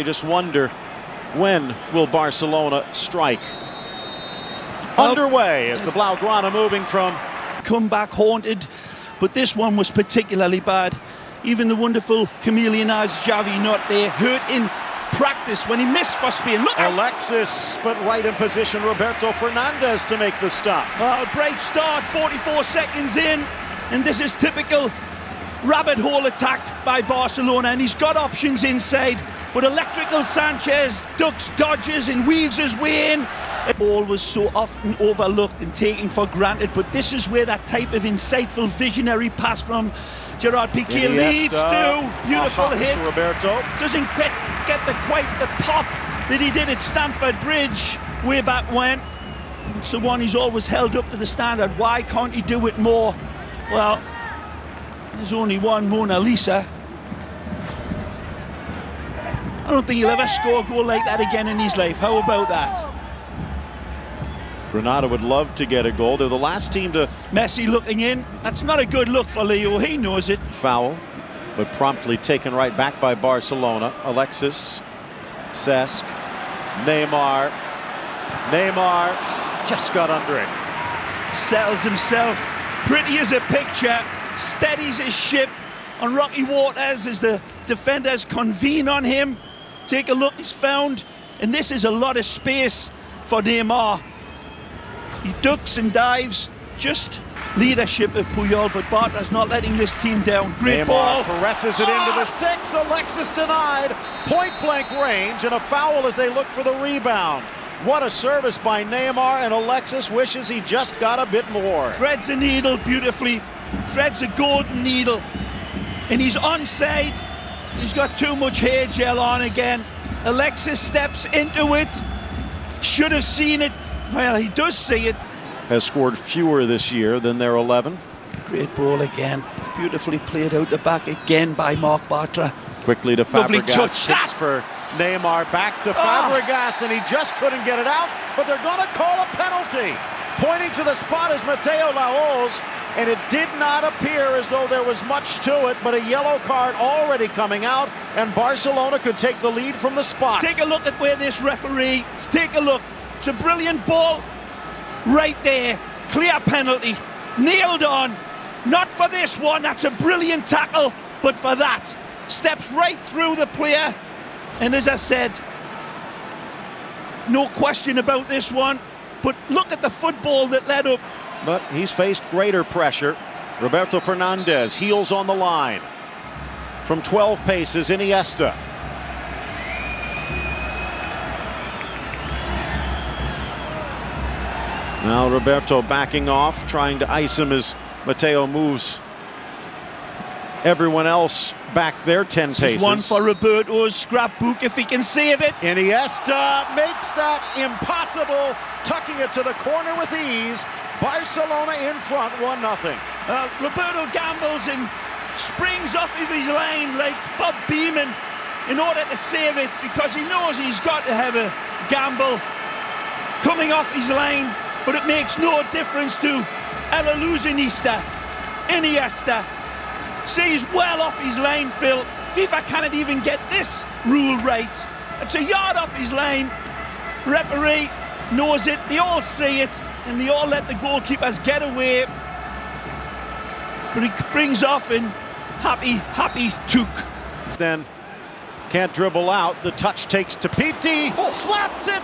you just wonder, when will Barcelona strike? Underway as the Blaugrana moving from comeback haunted, but this one was particularly bad. Even the wonderful chameleon eyes Xavi not there, hurt in practice when he missed for Spain. Look out! Alexis, but right in position, Roberto Fernandez to make the stop. A great start, 44 seconds in, and this is typical rabbit hole attack by Barcelona, and he's got options inside, but electrical Sanchez ducks, dodges and weaves his way in. The ball was so often overlooked and taken for granted, but this is where that type of insightful visionary pass from Gerard Piqué leads to. Beautiful hit. Roberto doesn't quite the pop that he did at Stamford Bridge way back when. It's the one he's always held up to the standard. Why can't he do it more? Well, there's only one Mona Lisa. I don't think he'll ever score a goal like that again in his life. How about that? Granada would love to get a goal. They're the last team to... Messi looking in. That's not a good look for Leo. He knows it. Foul, but promptly taken right back by Barcelona. Alexis, Cesc, Neymar. Neymar just got under it. Settles himself. Pretty as a picture. Steadies his ship on rocky waters as the defenders convene on him. Take a look, he's found, and this is a lot of space for Neymar. He ducks and dives, just leadership of Puyol, but Bartra's not letting this team down. Great Neymar ball. presses it into the 6. Alexis denied. Point blank range and a foul as they look for the rebound. What a service by Neymar, and Alexis wishes he just got a bit more. Threads a needle beautifully. Threads a golden needle. And he's onside. He's got too much hair gel on again. Alexis steps into it. Should have seen it. Well, he does see it. Has scored fewer this year than their 11. Great ball again. Beautifully played out the back again by Marc Bartra. Quickly to Lovely Fabregas. touch. Six for Neymar. Back to Fabregas, and he just couldn't get it out, but they're going to call a penalty. Pointing to the spot is Mateo Lahoz, and it did not appear as though there was much to it, but a yellow card already coming out, and Barcelona could take the lead from the spot. Take a look at where this referee, take a look. It's a brilliant ball right there. Clear penalty, nailed on. Not for this one, that's a brilliant tackle, but for that. Steps right through the player, and as I said, no question about this one. But look at the football that led up. But he's faced greater pressure. Roberto Fernandez, heels on the line. From 12 paces, Iniesta. Now Roberto backing off, trying to ice him as Mateo moves everyone else back there 10 paces. One for Roberto's scrapbook if he can save it. Iniesta makes that impossible, tucking it to the corner with ease. Barcelona in front, 1-0. Roberto gambles and springs off of his line like Bob Beeman in order to save it, because he knows he's got to have a gamble coming off his line, but it makes no difference to El Illusionista. Iniesta sees well off his line, Phil. FIFA cannot even get this rule right. It's a yard off his line. Referee knows it, they all see it, and they all let the goalkeepers get away. But he brings off and happy took. Then can't dribble out. The touch takes to Piti. Slapped it.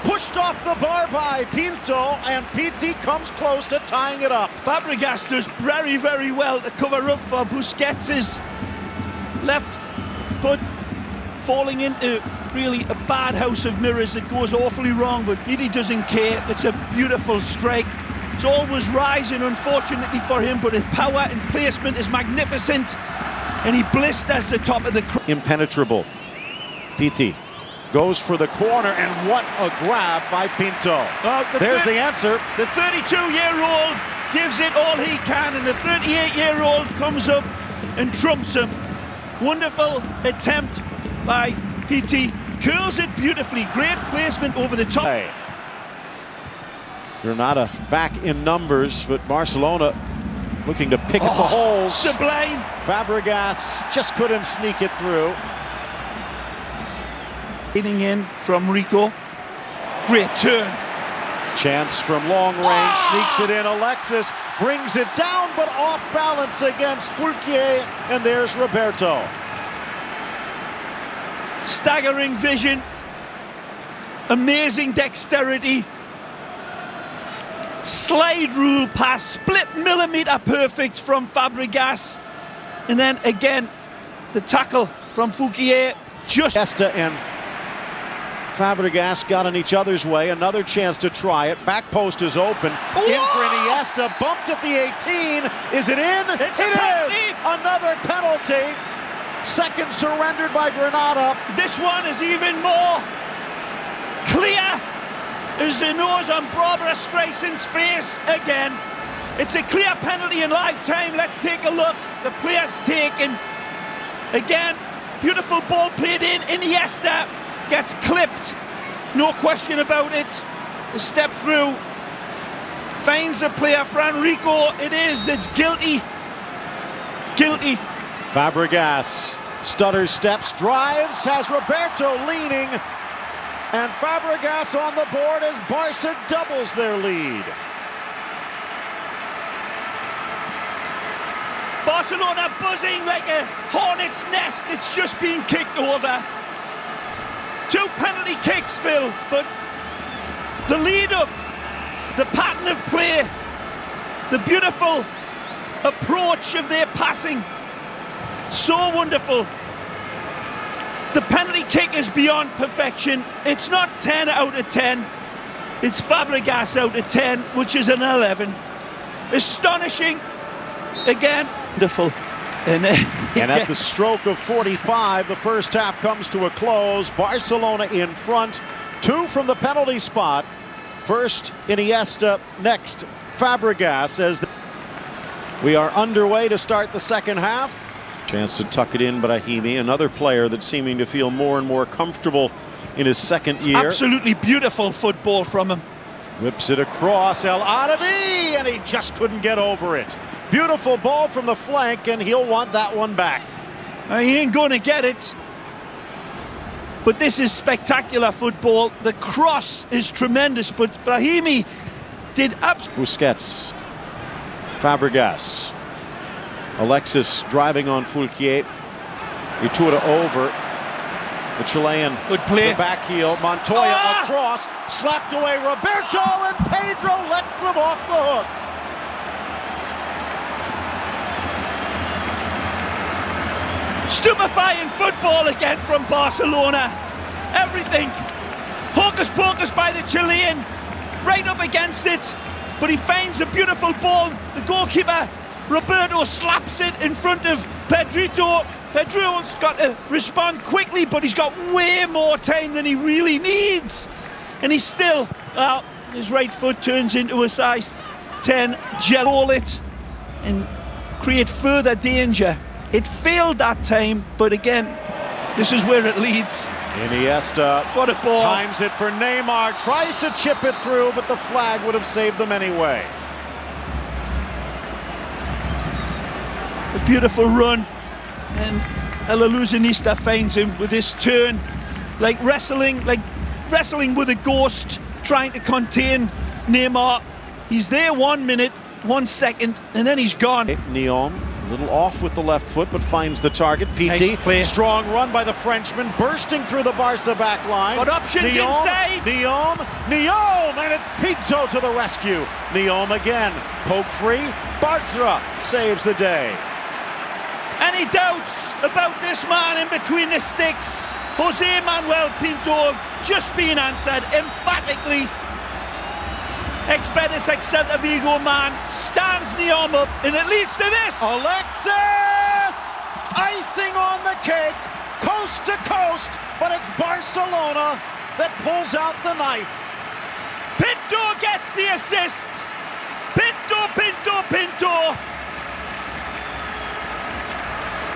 Pushed off the bar by Pinto, and Piti comes close to tying it up. Fabregas does very, very well to cover up for Busquets' left, but falling into really a bad house of mirrors that goes awfully wrong, but Piti doesn't care. It's a beautiful strike. It's always rising, unfortunately for him, but his power and placement is magnificent, and he blisters the top of the... Impenetrable. Piti goes for the corner, and what a grab by Pinto. There's the answer. The 32-year-old gives it all he can, and the 38-year-old comes up and trumps him. Wonderful attempt by Piti. Curls it beautifully. Great placement over the top. Hey. Granada back in numbers, but Barcelona looking to pick at the holes. Sublime. Fabregas just couldn't sneak it through. Hitting in from Rico. Great turn. Chance from long range, sneaks it in. Alexis brings it down, but off balance against Fulquier, and there's Roberto. Staggering vision, amazing dexterity, slide rule pass, split millimeter perfect from Fabregas, and then again the tackle from Fulquier. Just Iniesta and Fabregas got in each other's way. Another chance to try it. Back post is open. Whoa! In for Iniesta. Bumped at the 18. Is it in? It's it is! Another penalty. Second surrendered by Granada. This one is even more clear as the nose on Barbara Streisand's face again. It's a clear penalty in live time. Let's take a look. The player's taken. Again, beautiful ball played in. Iniesta gets clipped. No question about it. A step through. Finds a player. Franrico it is that's guilty. Guilty. Fabregas stutters, steps, drives, has Roberto leaning, and Fabregas on the board as Barca doubles their lead. Barcelona buzzing like a hornet's nest that's just been kicked over. 2 penalty kicks, Phil, but the lead up, the pattern of play, the beautiful approach of their passing, so wonderful. The penalty kick is beyond perfection. It's not 10 out of 10. It's Fabregas out of 10, which is an 11. Astonishing. Again, wonderful. And at the stroke of 45, the first half comes to a close. Barcelona in front. 2 from the penalty spot. First, Iniesta. Next, Fabregas. As we are underway to start the second half. Chance to tuck it in, but Brahimi, another player that's seeming to feel more and more comfortable in his second year. Absolutely beautiful football from him. Whips it across El Arabi, and he just couldn't get over it. Beautiful ball from the flank, and he'll want that one back. He ain't going to get it. But this is spectacular football. The cross is tremendous, but Brahimi did absolutely. Busquets, Fabregas, Alexis driving on Fulquier. Iturra over. The Chilean. Good play. The back heel. Montoya across. Slapped away Roberto, and Pedro lets them off the hook. Stupefying football again from Barcelona. Everything. Hocus pocus by the Chilean. Right up against it. But he finds a beautiful ball. The goalkeeper, Roberto, slaps it in front of Pedrito. Pedro's got to respond quickly, but he's got way more time than he really needs. And he's still, well, his right foot turns into a size 10 gel it and create further danger. It failed that time, but again, this is where it leads. Iniesta, what a ball. Times it for Neymar, tries to chip it through, but the flag would have saved them anyway. A beautiful run, and El Illusionista finds him with this turn, like wrestling with a ghost, trying to contain Neymar. He's there 1 minute, 1 second, and then he's gone. Neom, a little off with the left foot, but finds the target. PT, nice strong run by the Frenchman, bursting through the Barca back line. Got options inside. Neom, and it's Pinto to the rescue. Neom again, poke free. Bartra saves the day. Any doubts about this man in between the sticks? Jose Manuel Pinto just being answered emphatically. Ex-Betis, ex-Celta Vigo man stands Neom up, and it leads to this. Alexis! Icing on the cake, coast to coast, but it's Barcelona that pulls out the knife. Pinto gets the assist. Pinto.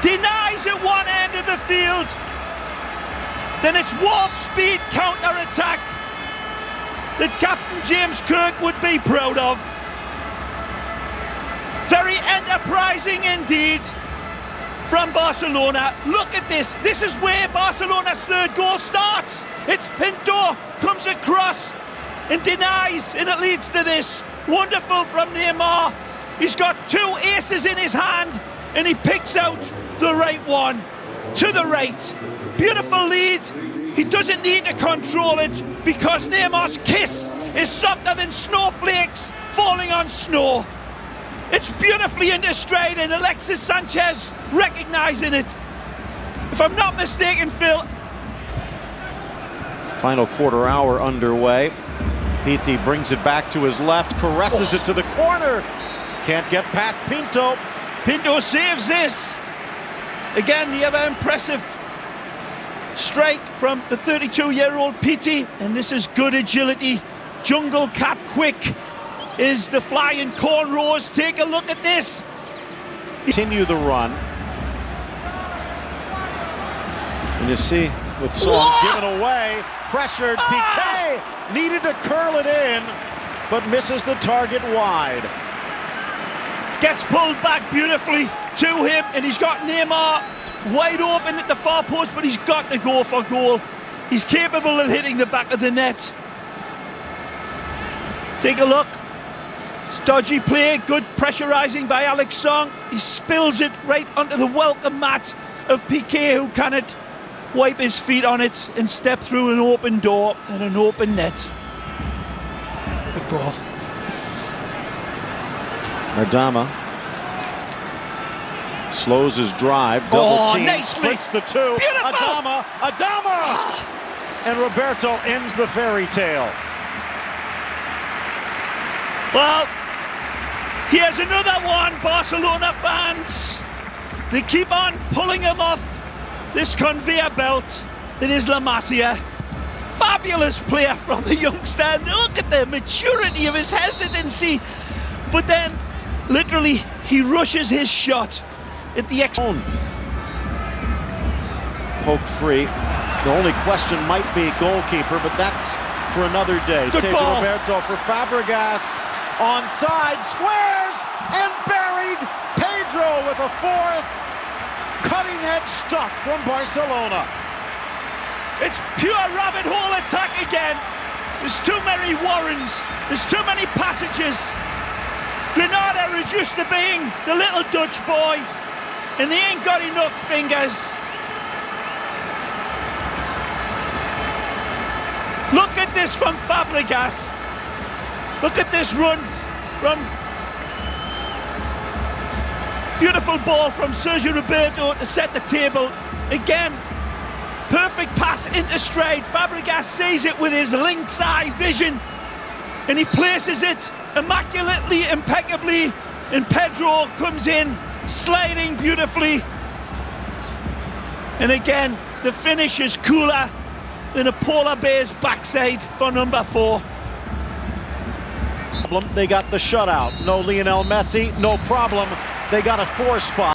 Denies at one end of the field. Then it's warp speed counter-attack that Captain James Kirk would be proud of. Very enterprising indeed. from Barcelona. Look at this. This is where Barcelona's third goal starts. It's Pinto, comes across and denies, and it leads to this. Wonderful from Neymar. He's got two aces in his hand, and he picks out the right one. To the right. Beautiful lead. He doesn't need to control it because Neymar's kiss is softer than snowflakes falling on snow. It's beautifully into stride, and Alexis Sanchez recognizing it. If I'm not mistaken, Phil. Final quarter hour underway. Pitti brings it back to his left, caresses it to the corner. Can't get past Pinto. Pinto saves this. Again, the ever impressive strike from the 32-year-old Pitti, and this is good agility. Jungle cat quick is the flying cornrows. Take a look at this. Continue the run. And you see, with Song given away, pressured, Piqué needed to curl it in, but misses the target wide. Gets pulled back beautifully to him, and he's got Neymar wide open at the far post, but he's got to go for goal. He's capable of hitting the back of the net. Take a look. It's dodgy play, good pressurising by Alex Song. He spills it right onto the welcome mat of Piqué, who cannot wipe his feet on it and step through an open door and an open net. Good ball. Adama slows his drive, double team, nicely. splits the two. Beautiful. Adama! And Roberto ends the fairy tale. Well, here's another one, Barcelona fans. They keep on pulling him off this conveyor belt that is La Masia. Fabulous player from the youngster. Look at the maturity of his hesitancy. But then, literally, he rushes his shot at the Poked free. The only question might be goalkeeper, but that's for another day. Sergio Roberto for Fabregas. Onside, squares, and buried. Pedro with a fourth. Cutting-edge stuff from Barcelona. It's pure rabbit hole attack again. There's too many warrens. There's too many passages. Granada reduced to being the little Dutch boy, and they ain't got enough fingers. Look at this from Fabregas. Look at this run from... Beautiful ball from Sergio Roberto to set the table. Again, perfect pass into stride. Fabregas sees it with his lynx eye vision, and he places it immaculately, impeccably, and Pedro comes in, sliding beautifully. And again, the finish is cooler than a polar bear's backside for number 4. They got the shutout. No Lionel Messi, no problem. They got a 4 spot.